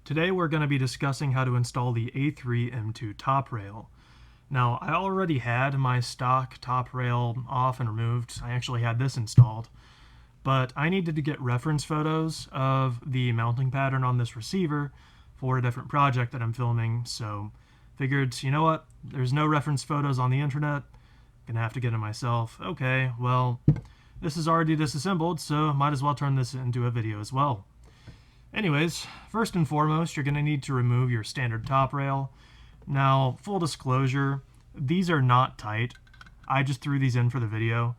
Today we're going to be discussing how to install the A3 M2 top rail. Now, I already had my stock top rail off and removed. I actually had this installed, but I needed to get reference photos of the mounting pattern on this receiver for a different project that I'm filming, so figured, you know what, there's no reference photos on the internet, gonna have to get them myself. Okay, well, this is already disassembled, so might as well turn this into a video as well. Anyways, first and foremost, you're going to need to remove your standard top rail. Now, full disclosure, these are not tight. I just threw these in for the video.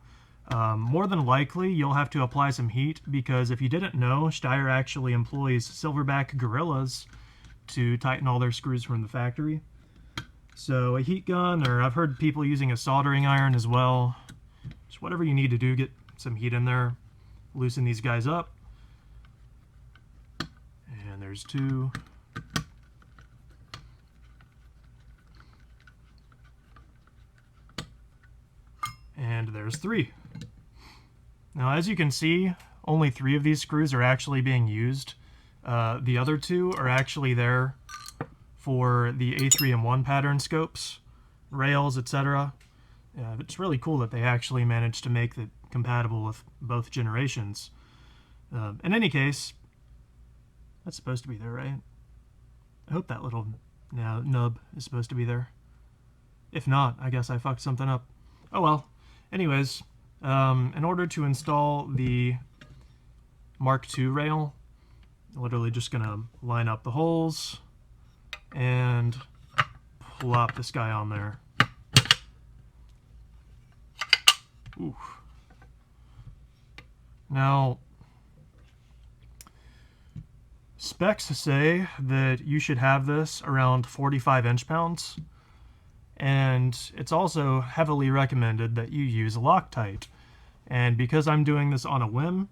More than likely, you'll have to apply some heat because if you didn't know, Steyr actually employs silverback gorillas to tighten all their screws from the factory. So a heat gun, or I've heard people using a soldering iron as well. Just whatever you need to do, get some heat in there, loosen these guys up. And there's two. And there's three. Now, as you can see, only 3 of these screws are actually being used. The other 2 are actually there for the A3M1 pattern scopes, rails, etc. It's really cool that they actually managed to make it compatible with both generations. In any case, that's supposed to be there, right? I hope that little nub is supposed to be there. If not, I guess I fucked something up. Oh well. Anyways, in order to install the Mark II rail, I'm literally just gonna line up the holes and plop this guy on there. Ooh. Now, specs say that you should have this around 45 inch-pounds, and it's also heavily recommended that you use Loctite. And because I'm doing this on a whim,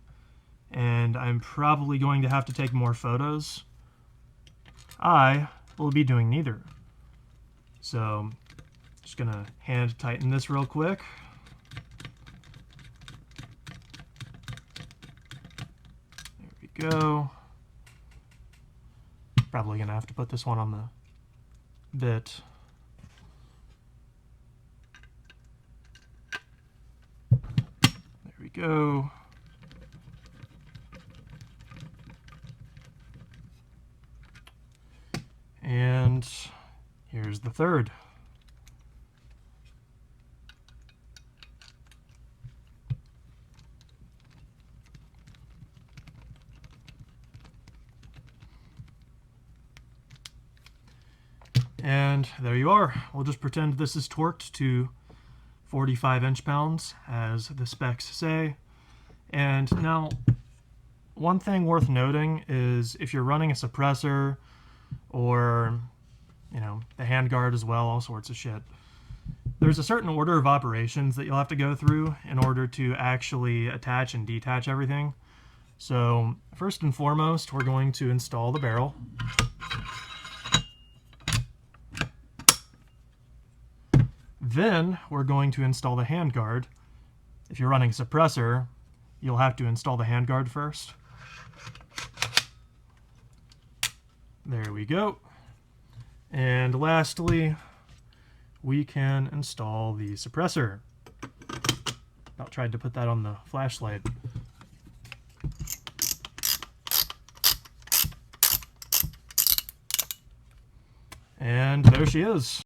and I'm probably going to have to take more photos, I will be doing neither. So, just gonna hand tighten this real quick. There we go. Probably gonna have to put this one on the bit. There we go. And here's the third. And there you are. We'll just pretend this is torqued to 45 inch-pounds, as the specs say. And now, one thing worth noting is if you're running a suppressor, or, you know, the handguard as well, all sorts of shit, there's a certain order of operations that you'll have to go through in order to actually attach and detach everything. So, first and foremost, we're going to install the barrel. Then we're going to install the handguard. If you're running a suppressor, you'll have to install the handguard first. There we go. And lastly, we can install the suppressor. About tried to put that on the flashlight. And there she is.